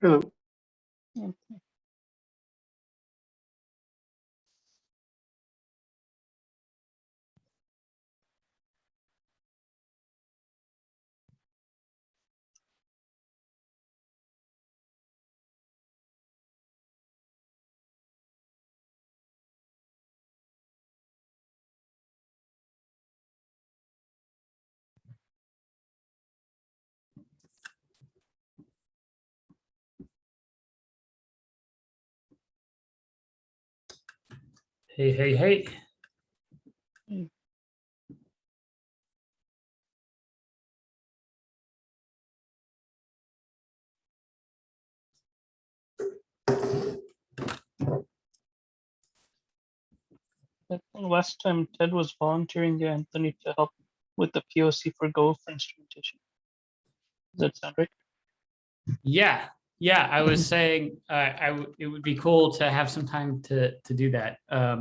Hello. Hey, hey, hey. I think last time Ted was volunteering Anthony to help with the POC for Go for instrumentation. Does that sound right? Yeah, yeah. I was saying it would be cool to have some time to do that. I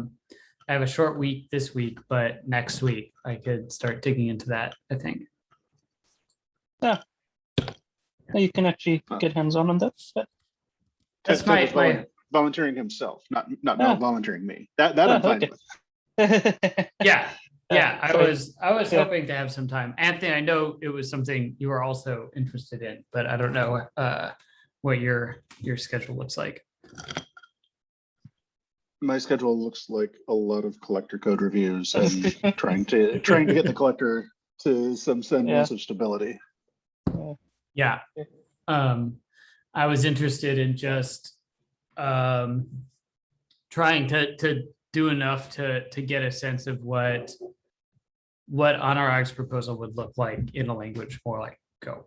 have a short week this week, but next week I could start digging into that, I think. Yeah. You can actually get hands-on on that. But That's Ted was my volunteering himself, not Ah. volunteering me. That I'm fine okay. with. yeah. Yeah, I sorry. was Yeah. hoping to have some time. Anthony, I know it was something you were also interested in, but I don't know what your schedule looks like. My schedule looks like a lot of collector code reviews and trying to get the collector to some semblance of stability. Yeah. I was interested in just trying to do enough to get a sense of what Anurag's proposal would look like in a language more like Go,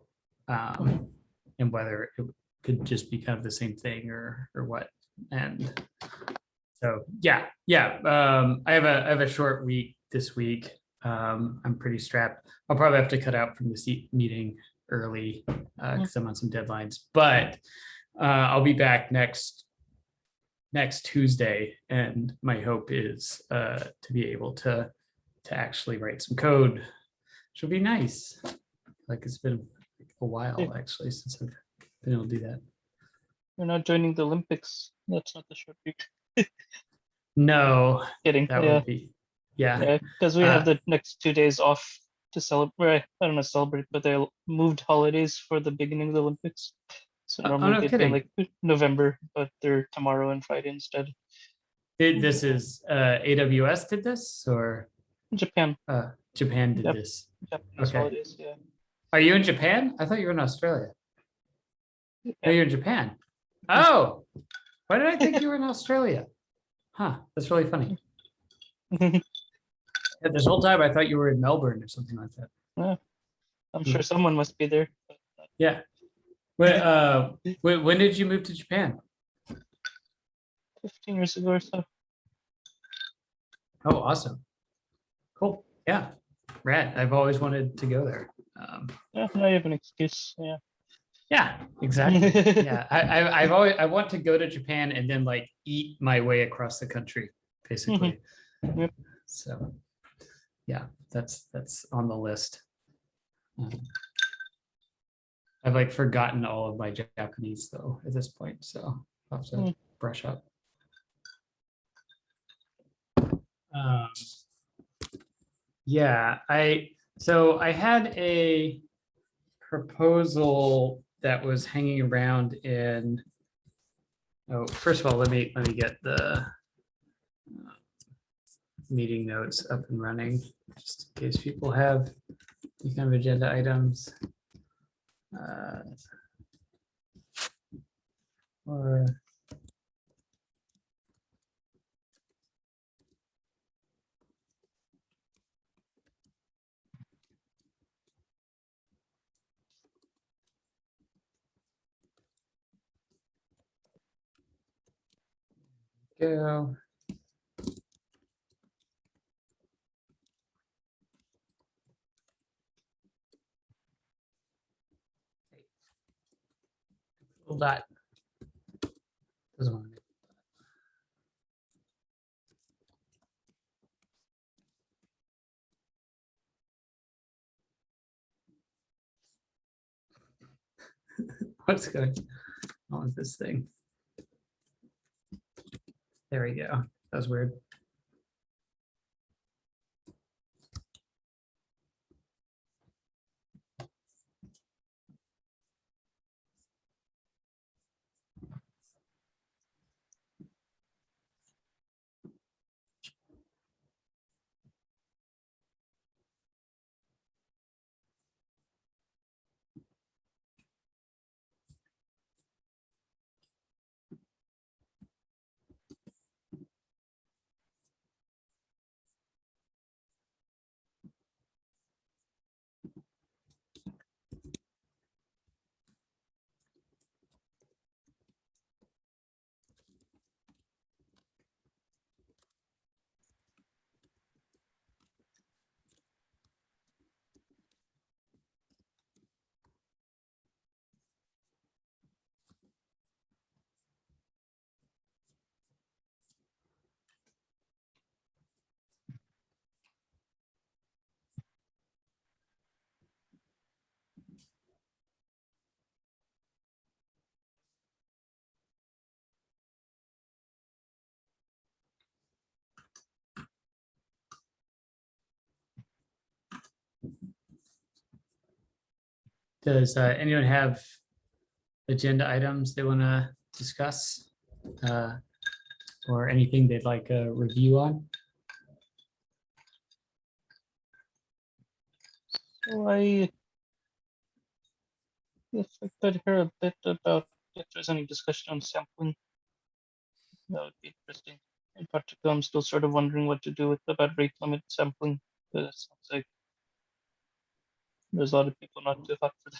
and whether it could just be kind of the same thing or what. And so yeah. I have a short week this week. I'm pretty strapped. I'll probably have to cut out from the meeting early because I'm on some deadlines, but I'll be back next Tuesday, and my hope is to be able to actually write some code, which will be nice. Like it's been a while actually since I've been able to do that. You're not joining the Olympics. That's not the short week. No, Kidding. that Yeah. would be Yeah, because we have the next 2 days off to celebrate. I don't know, celebrate, but they moved holidays for the beginning of the Olympics. So normally no they'd be kidding. like November, but they're tomorrow and Friday instead. This is AWS did this or Japan. Japan did Yep. this? Japanese Okay. holidays, yeah. Are you in Japan? I thought you were in Australia. Yeah. No, you're in Japan. Oh, why did I think you were in Australia? Huh, that's really funny. Yeah, this whole time I thought you were in Melbourne or something like that. Yeah. I'm sure someone must be there. Yeah. When did you move to Japan? 15 years ago or so. Oh, awesome. Cool. Yeah. Rad. I've always wanted to go there. Yeah, now you have an excuse. Yeah. Yeah, exactly. Yeah. I want to go to Japan and then like eat my way across the country, basically. Yep. So yeah, that's on the list. I've like forgotten all of my Japanese though at this point, so I'll have to brush up. Yeah, I had a proposal that was hanging around in. Oh, first of all, let me get the meeting notes up and running, just in case people have these kind of agenda items. Or go. Hold that. Doesn't want to. What's going? on this thing. There we go. That was weird. Does anyone have agenda items they want to discuss or anything they'd like a review on? So if I could hear a bit about if there's any discussion on sampling, that would be interesting. In particular, I'm still sort of wondering what to do with about rate limit sampling. Because it sounds like there's a lot of people not too hot for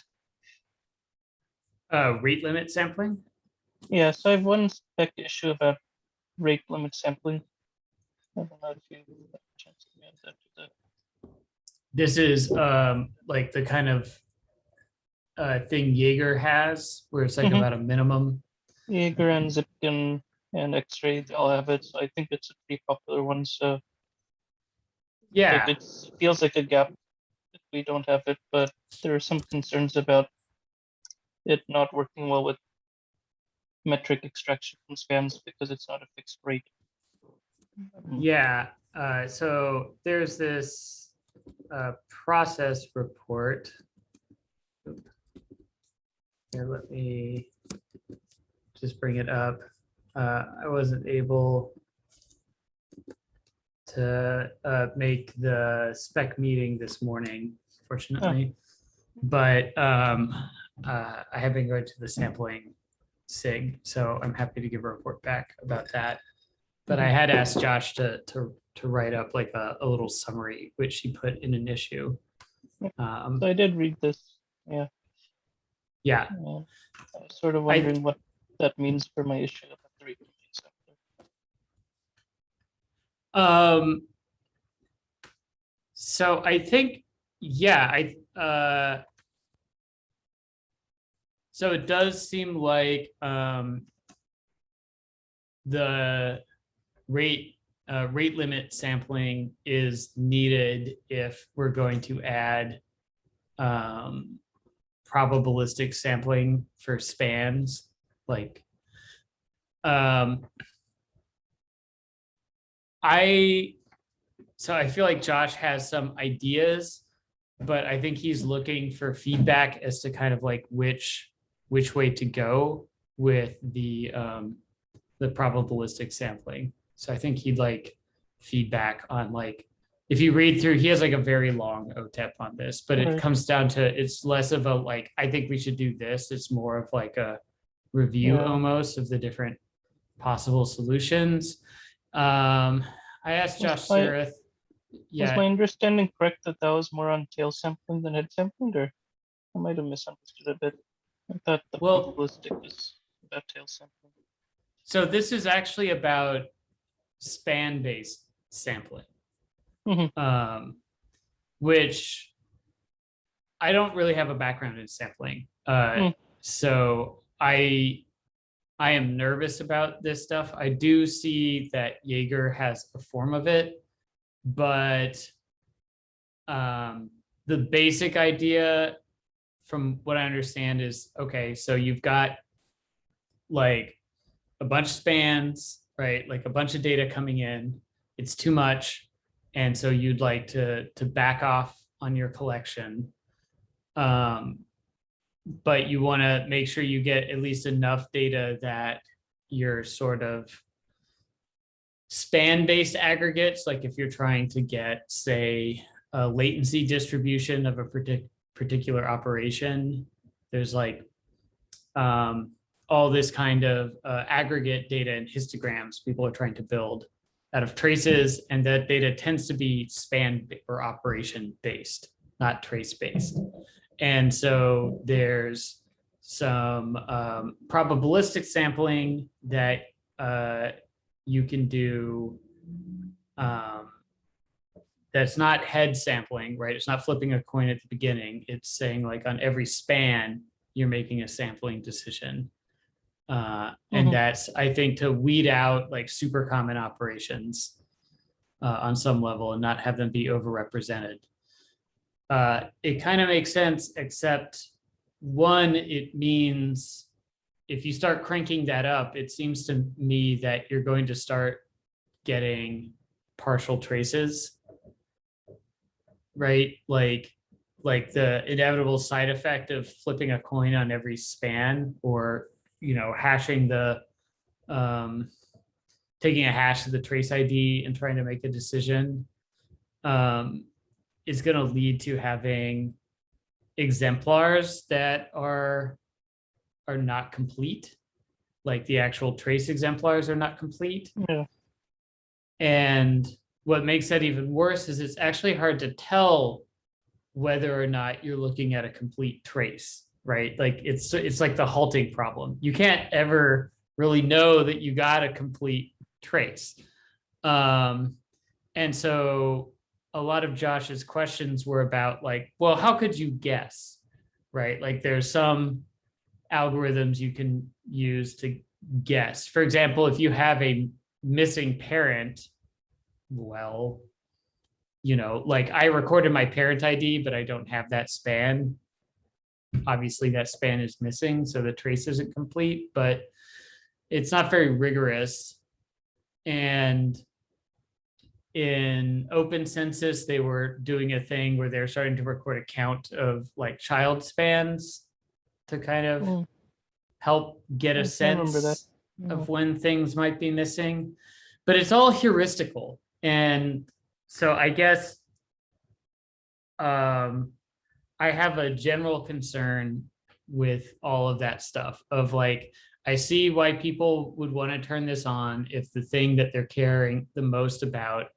that. Rate limit sampling? Yeah, so I have one spec issue about rate limit sampling. I don't know if you have a chance to add that to the. This is like the kind of thing Jaeger has, where it's like Mhm. about a minimum. Jaeger and Zipkin and X-Ray, they all have it. So I think it's a pretty popular one. So Yeah, it feels like a gap if we don't have it, but there are some concerns about it not working well with metric extraction from spans because it's not a fixed rate. yeah. So there's this process report. Here, let me just bring it up. I wasn't able to make the spec meeting this morning, fortunately. But I have been going to the sampling SIG, so I'm happy to give a report back about that. But I had asked Josh to write up like a little summary, which he put in an issue. So I did read this. Yeah. Yeah, I was sort of wondering what that means for my issue about the rate limit sampler. so I think, yeah, so it does seem like the rate limit sampling is needed if we're going to add probabilistic sampling for spans. Like I feel like Josh has some ideas, but I think he's looking for feedback as to kind of like which way to go with the probabilistic sampling. So I think he'd like feedback on like, if you read through, he has like a very long OTEP on this, but it Right. comes down to, it's less of a like, I think we should do this. It's more of like a review Yeah. almost of the different possible solutions. I asked Josh Was my- Surrath. Was Yeah, my understanding correct that that was more on tail sampling than head sampling, or I might have misunderstood a bit? I thought the Well- probabilistic was about tail sampling. so this is actually about span-based sampling. Mhm. Which I don't really have a background in sampling. So I am nervous about this stuff. I do see that Jaeger has a form of it, but the basic idea from what I understand is, okay, so you've got like a bunch of spans, right? Like a bunch of data coming in. It's too much. And so you'd like to back off on your collection. But you want to make sure you get at least enough data that you're sort of span-based aggregates, like if you're trying to get, say, a latency distribution of a particular operation, there's like all this kind of aggregate data and histograms people are trying to build out of traces, and that data tends to be span or operation based, not trace based. And so there's some probabilistic sampling that you can do that's not head sampling, right? It's not flipping a coin at the beginning. It's saying like on every span, you're making a sampling decision. And that's, I think, to weed out like super common operations on some level and not have them be overrepresented. It kind of makes sense, except one, it means if you start cranking that up, it seems to me that you're going to start getting partial traces, right? Like the inevitable side effect of flipping a coin on every span, or, you know, hashing the, taking a hash of the trace ID and trying to make a decision, is going to lead to having exemplars that are not complete. Like the actual trace exemplars are not complete. Yeah. And what makes that even worse is it's actually hard to tell whether or not you're looking at a complete trace, right? Like it's like the halting problem. You can't ever really know that you got a complete trace. And so a lot of Josh's questions were about like, well, how could you guess, right? Like there's some algorithms you can use to guess. For example, if you have a missing parent, well, you know, like I recorded my parent ID, but I don't have that span. Obviously that span is missing, so the trace isn't complete, but it's not very rigorous. And in Open Census, they were doing a thing where they're starting to record a count of like child spans to kind of help get a sense of when things might be missing, but it's all heuristical. And so I guess I have a general concern with all of that stuff of like, I see why people would want to turn this on if the thing that they're caring the most about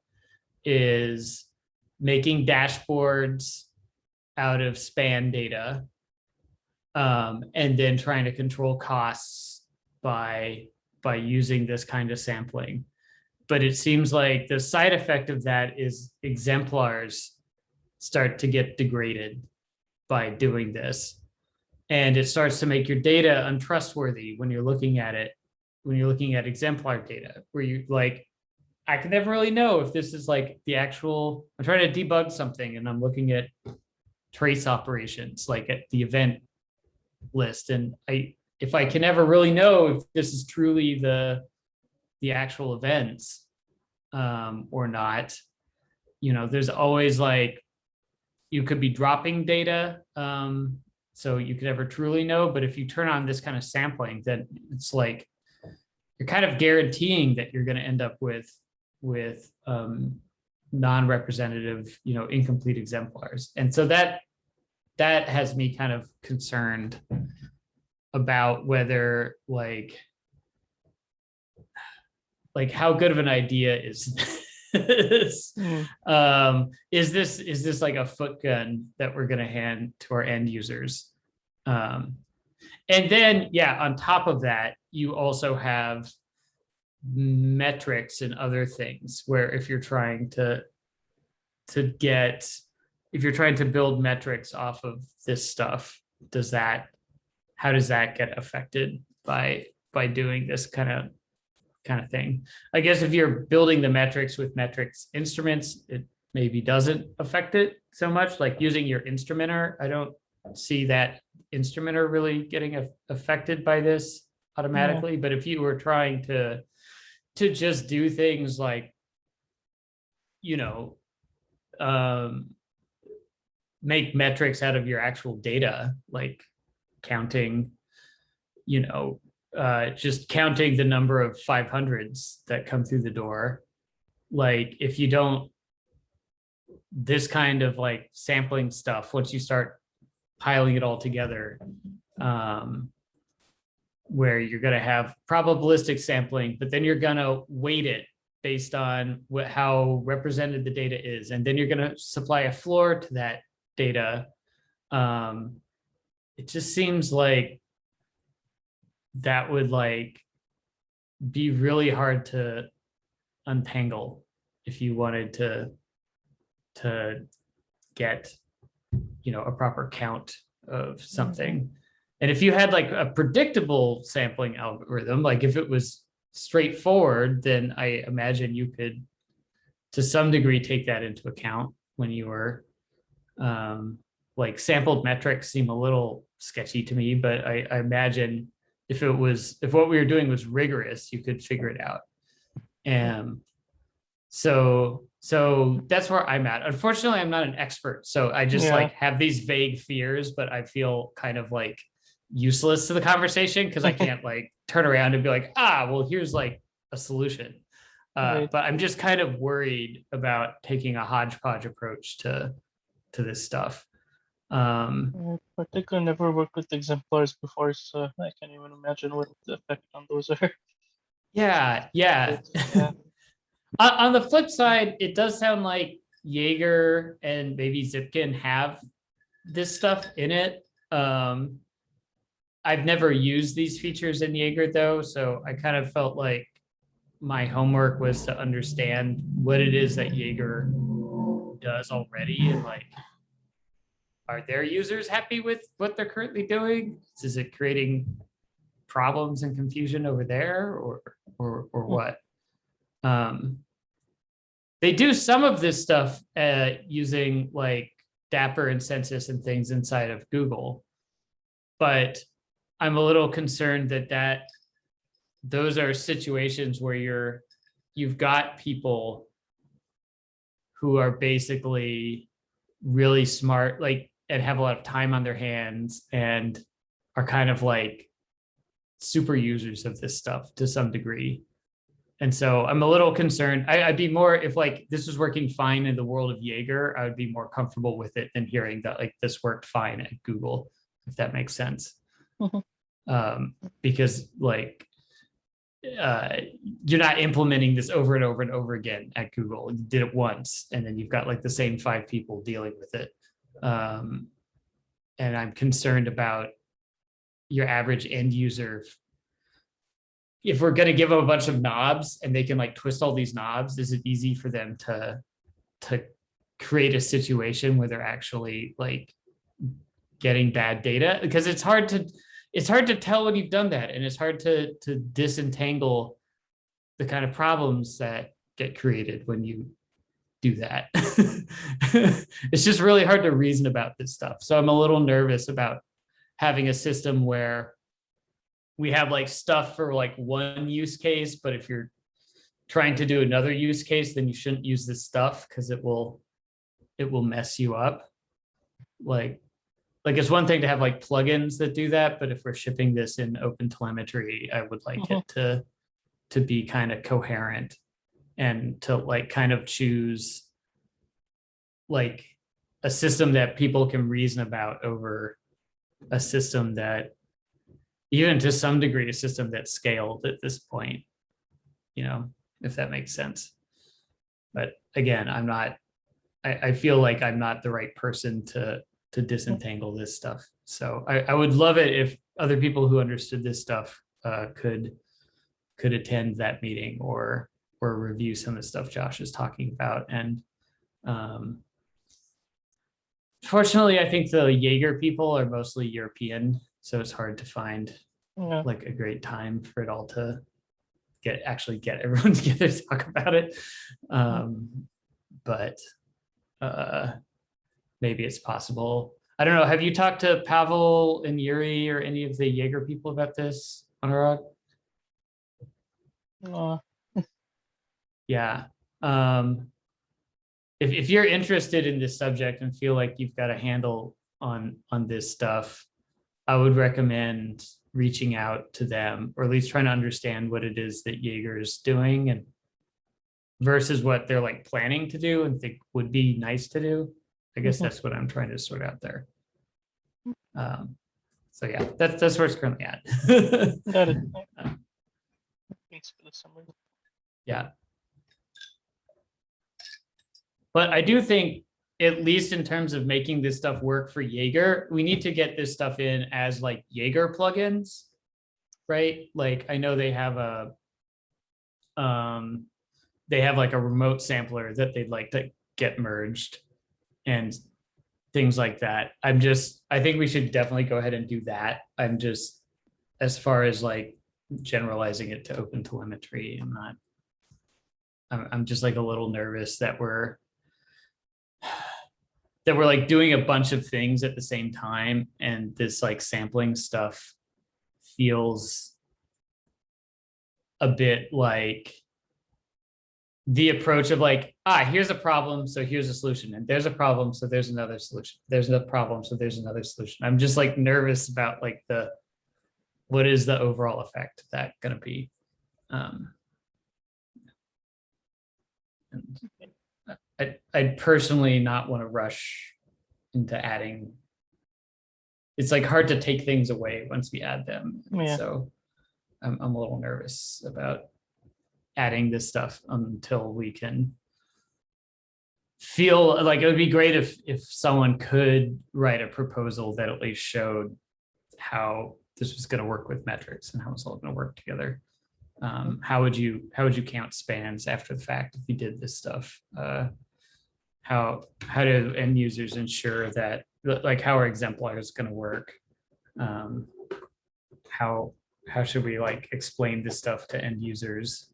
is making dashboards out of span data, and then trying to control costs by using this kind of sampling. But it seems like the side effect of that is exemplars start to get degraded by doing this. And it starts to make your data untrustworthy when you're looking at it, when you're looking at exemplar data, where you like, I can never really know if this is like the actual, I'm trying to debug something and I'm looking at trace operations, like at the event list. And if I can never really know if this is truly the actual events or not, you know, there's always like, you could be dropping data. So you could never truly know, but if you turn on this kind of sampling, then it's like, you're kind of guaranteeing that you're going to end up with non-representative, you know, incomplete exemplars. And so that has me kind of concerned about whether like how good of an idea is this? Is this like a foot gun that we're going to hand to our end users? And then, yeah, on top of that, you also have metrics and other things where if you're trying to build metrics off of this stuff, how does that get affected by doing this kind of thing? I guess if you're building the metrics with metrics instruments, it maybe doesn't affect it so much. Like using your instrumenter, I don't see that instrumenter really getting affected by this automatically. But if you were trying to just do things like, you know, make metrics out of your actual data, like counting, you know, just counting the number of 500s that come through the door. Like if you don't, this kind of like sampling stuff, once you start piling it all together, where you're going to have probabilistic sampling, but then you're going to weight it based on how represented the data is. And then you're going to supply a floor to that data. It just seems like that would like be really hard to untangle if you wanted to get, you know, a proper count of something. And if you had like a predictable sampling algorithm, like if it was straightforward, then I imagine you could, to some degree, take that into account when you were, like sampled metrics seem a little sketchy to me, but I imagine if what we were doing was rigorous, you could figure it out. And so that's where I'm at. Unfortunately, I'm not an expert, so I just like have these vague fears, but I feel kind of like useless to the conversation because I can't like turn around and be like, well, here's like a solution. But I'm just kind of worried about taking a hodgepodge approach to this stuff. I particularly never worked with exemplars before, so I can't even imagine what the effect on those are. Yeah. On the flip side, it does sound like Jaeger and maybe Zipkin have this stuff in it. I've never used these features in Jaeger though, so I kind of felt like my homework was to understand what it is that Jaeger does already, and like, are their users happy with what they're currently doing? Is it creating problems and confusion over there, or what? They do some of this stuff using like Dapper and Census and things inside of Google, but I'm a little concerned that those are situations where you've got people who are basically really smart, like, and have a lot of time on their hands and are kind of like super users of this stuff to some degree. And so I'm a little concerned. I'd be more, if like this was working fine in the world of Jaeger, I would be more comfortable with it than hearing that like this worked fine at Google, if that makes sense. Because like, you're not implementing this over and over and over again at Google. You did it once, and then you've got like the same 5 people dealing with it. And I'm concerned about your average end user. If we're going to give them a bunch of knobs and they can like twist all these knobs, is it easy for them to create a situation where they're actually like getting bad data? Because it's hard to tell when you've done that, and it's hard to disentangle the kind of problems that get created when you do that. It's just really hard to reason about this stuff. So I'm a little nervous about having a system where we have like stuff for like one use case, but if you're trying to do another use case, then you shouldn't use this stuff because it will mess you up. Like it's one thing to have like plugins that do that, but if we're shipping this in OpenTelemetry, I would like it to be kind of coherent and to like kind of choose like a system that people can reason about over a system that, even to some degree, a system that's scaled at this point, you know, if that makes sense. But again, I feel like I'm not the right person to disentangle this stuff. So I would love it if other people who understood this stuff could attend that meeting or review some of the stuff Josh is talking about. And fortunately, I think the Jaeger people are mostly European, so it's hard to find like a great time for it all to actually get everyone together to talk about it. But maybe it's possible. I don't know. Have you talked to Pavel and Yuri or any of the Jaeger people about this? Anurag? Uh, Yeah. If you're interested in this subject and feel like you've got a handle on this stuff, I would recommend reaching out to them, or at least trying to understand what it is that Jaeger is doing, and versus what they're like planning to do and think would be nice to do. I guess Mhm. that's what I'm trying to sort out there. So yeah, that's where it's currently at. got it. Thanks for the summary. Yeah. But I do think, at least in terms of making this stuff work for Jaeger, we need to get this stuff in as like Jaeger plugins, right? Like I know they have like a remote sampler that they'd like to get merged and things like that. I think we should definitely go ahead and do that. I'm just, as far as like generalizing it to open telemetry, I'm just like a little nervous that we're like doing a bunch of things at the same time, and this like sampling stuff feels a bit like the approach of like, here's a problem, so here's a solution, and there's a problem, so there's another solution, there's a problem, so there's another solution. I'm just like nervous about like what is the overall effect of that going to be. And I'd personally not want to rush into adding. It's like hard to take things away once we add them. Yeah. So I'm a little nervous about adding this stuff until we can feel like it would be great if someone could write a proposal that at least showed how this was going to work with metrics and how it's all going to work together. How would you count spans after the fact if you did this stuff? How do end users ensure that, like, how are exemplars going to work? How should we like explain this stuff to end users?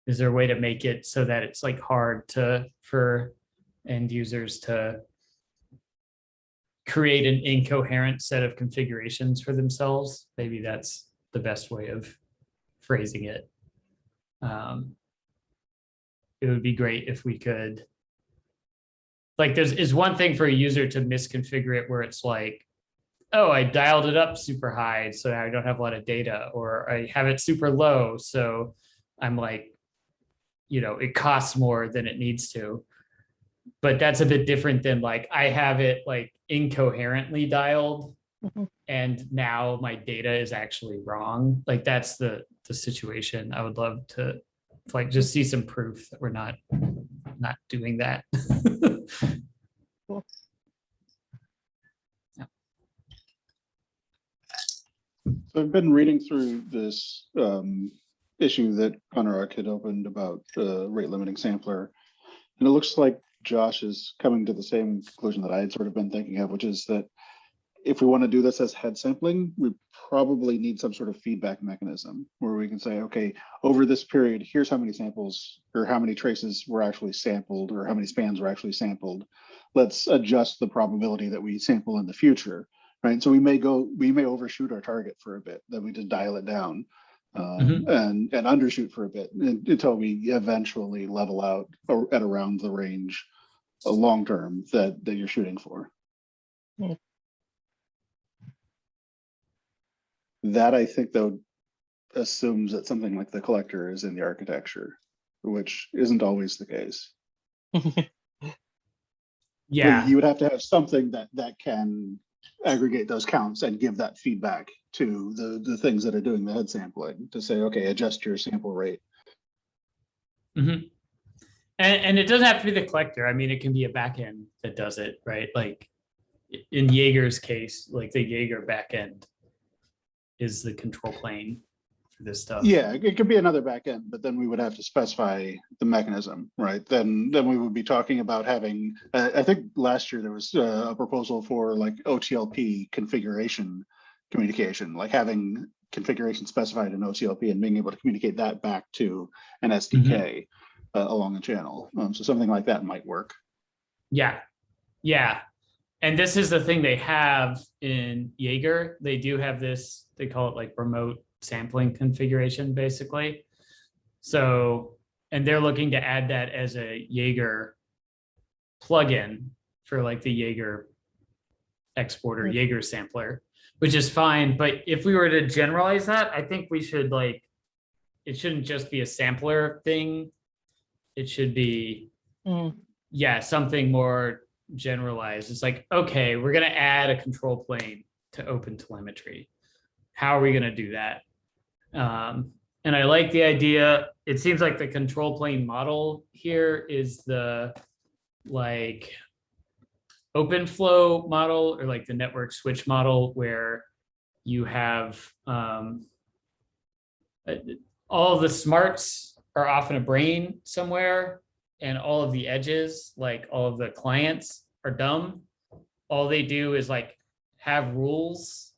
Is there a way to make it so that it's like hard for end users to create an incoherent set of configurations for themselves? Maybe that's the best way of phrasing it. It would be great if we could, like, is one thing for a user to misconfigure it where it's like, oh, I dialed it up super high, so I don't have a lot of data, or I have it super low, so I'm like, it costs more than it needs to. But that's a bit different than like, I have it like incoherently dialed, and now my data is actually wrong. Like that's the situation. I would love to like just see some proof that we're not doing that. Cool. Yeah. So I've been reading through this issue that Anurag had opened about the rate limiting sampler, and it looks like Josh is coming to the same conclusion that I had sort of been thinking of, which is that if we want to do this as head sampling, we probably need some sort of feedback mechanism where we can say, okay, over this period, here's how many samples or how many traces were actually sampled or how many spans were actually sampled. Let's adjust the probability that we sample in the future, right? So we may overshoot our target for a bit, then we just dial it down and undershoot for a bit until we eventually level out at around the range long term that you're shooting for. Yeah. That I think though assumes that something like the collector is in the architecture, which isn't always the case. Yeah, You would have to have something that can aggregate those counts and give that feedback to the things that are doing the head sampling to say, okay, adjust your sample rate. and it doesn't have to be the collector. I mean, it can be a backend that does it, right? Like in Jaeger's case, like the Jaeger backend is the control plane for this stuff. Yeah, it could be another backend, but then we would have to specify the mechanism, right? Then we would be talking about having, I think last year there was a proposal for like OTLP configuration communication, like having configuration specified in OTLP and being able to communicate that back to an SDK along the channel. So something like that might work. Yeah. And this is the thing they have in Jaeger. They do have this, they call it like remote sampling configuration, basically. So, and they're looking to add that as a Jaeger plugin for like the Jaeger exporter, Jaeger sampler, which is fine. But if we were to generalize that, I think we should like, it shouldn't just be a sampler thing. It should be, yeah, something more generalized. It's like, okay, we're going to add a control plane to OpenTelemetry. How are we going to do that? And I like the idea. It seems like the control plane model here is the like OpenFlow model, or like the network switch model, where you have all of the smarts are off in a brain somewhere, and all of the edges, like all of the clients, are dumb. All they do is like have rules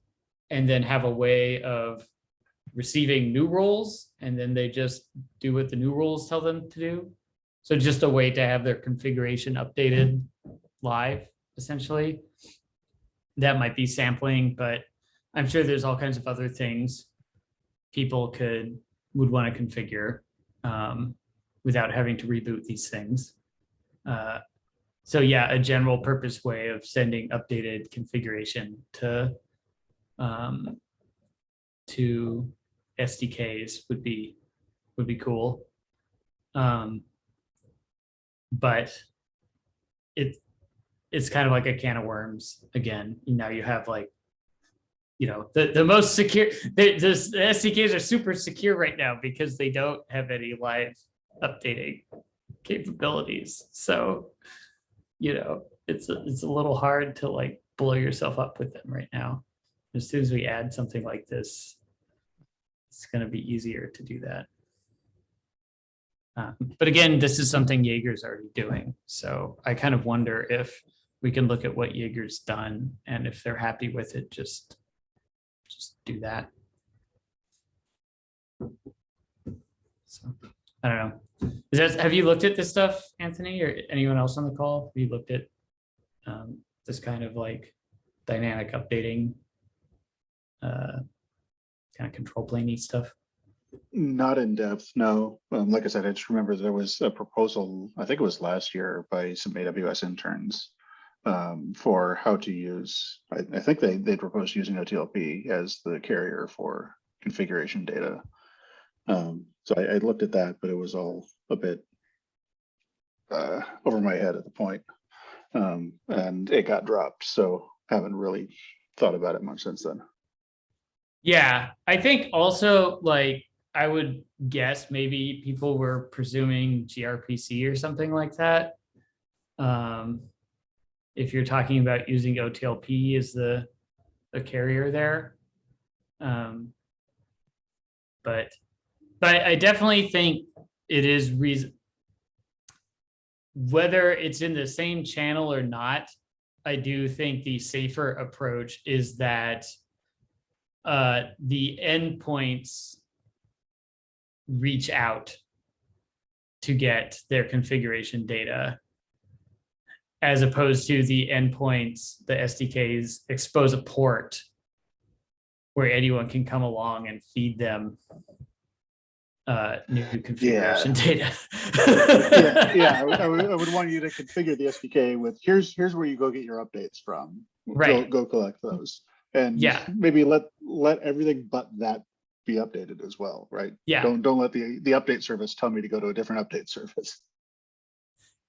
and then have a way of receiving new rules, and then they just do what the new rules tell them to do. So just a way to have their configuration updated live, essentially. That might be sampling, but I'm sure there's all kinds of other things people would want to configure without having to reboot these things. So yeah, a general purpose way of sending updated configuration to SDKs would be cool. But it's kind of like a can of worms again. Now you have like, you know, the most secure, the SDKs are super secure right now because they don't have any live updating capabilities. So, you know, it's a little hard to like blow yourself up with them right now. As soon as we add something like this, it's going to be easier to do that. But again, this is something Jaeger's already doing. So I kind of wonder if we can look at what Jaeger's done, and if they're happy with it, just do that. So I don't know. Have you looked at this stuff, Anthony, or anyone else on the call? Have you looked at this kind of like dynamic updating kind of control plane stuff? Not in depth, no. Like I said, I just remember there was a proposal, I think it was last year, by some AWS interns for how to use, I think they proposed using OTLP as the carrier for configuration data. So I looked at that, but it was all a bit over my head at the point. And it got dropped, so haven't really thought about it much since then. Yeah, I think also like I would guess maybe people were presuming gRPC or something like that. If you're talking about using OTLP as the carrier there. But I definitely think it is reason, whether it's in the same channel or not, I do think the safer approach is that the endpoints reach out to get their configuration data, as opposed to the endpoints, the SDKs expose a port where anyone can come along and feed them new configuration data. I would want you to configure the SDK with here's where you go get your updates from. Right. Go collect those. And yeah, maybe let everything but that be updated as well, right? Yeah. Don't let the update service tell me to go to a different update service.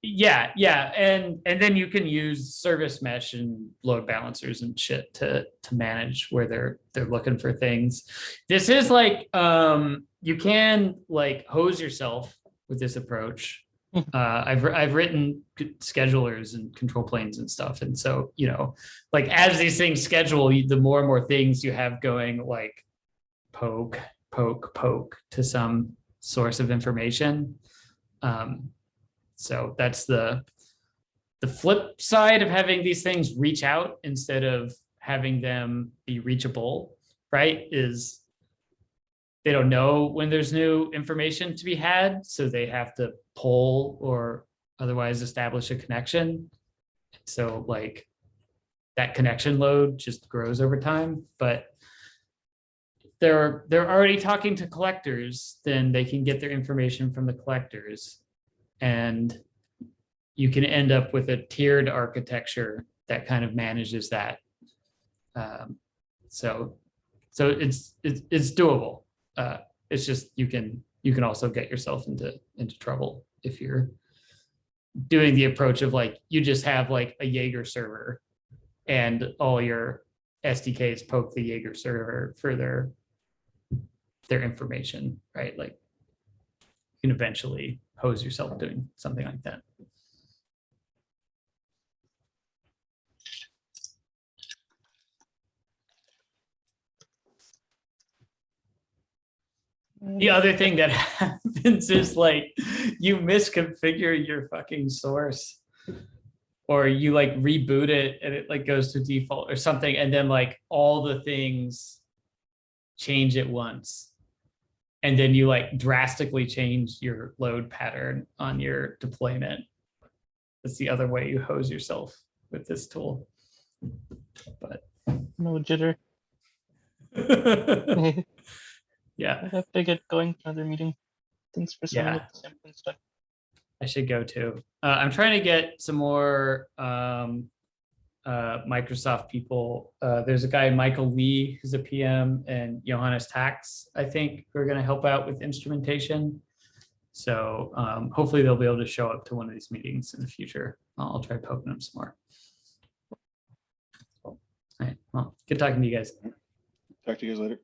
Yeah, and then you can use service mesh and load balancers and shit to manage where they're looking for things. This is like you can like hose yourself with this approach. I've written schedulers and control planes and stuff, and so you know, like as these things schedule, the more and more things you have going, like poke to some source of information. So that's the flip side of having these things reach out instead of having them be reachable, right? Is they don't know when there's new information to be had, so they have to poll or otherwise establish a connection. So like that connection load just grows over time. But they're already talking to collectors, then they can get their information from the collectors. And you can end up with a tiered architecture that kind of manages that. So it's doable. It's just you can also get yourself into trouble if you're doing the approach of like you just have like a Jaeger server and all your SDKs poke the Jaeger server for their information, right? Like you can eventually hose yourself doing something like that. The other thing that happens is like you misconfigure your fucking source, or you like reboot it and it like goes to default or something, and then like all the things change at once, and then you like drastically change your load pattern on your deployment. That's the other way you hose yourself with this tool. But No jitter. yeah, I have to get going to another meeting. Thanks for sending Yeah. up the sampling stuff. I should go too. I'm trying to get some more Microsoft people. There's a guy, Michael Lee, who's a PM, and Johannes Tax, I think, who are going to help out with instrumentation. So hopefully they'll be able to show up to one of these meetings in the future. I'll try poking them some more. All right. Well, good talking to you guys. Talk to you guys later.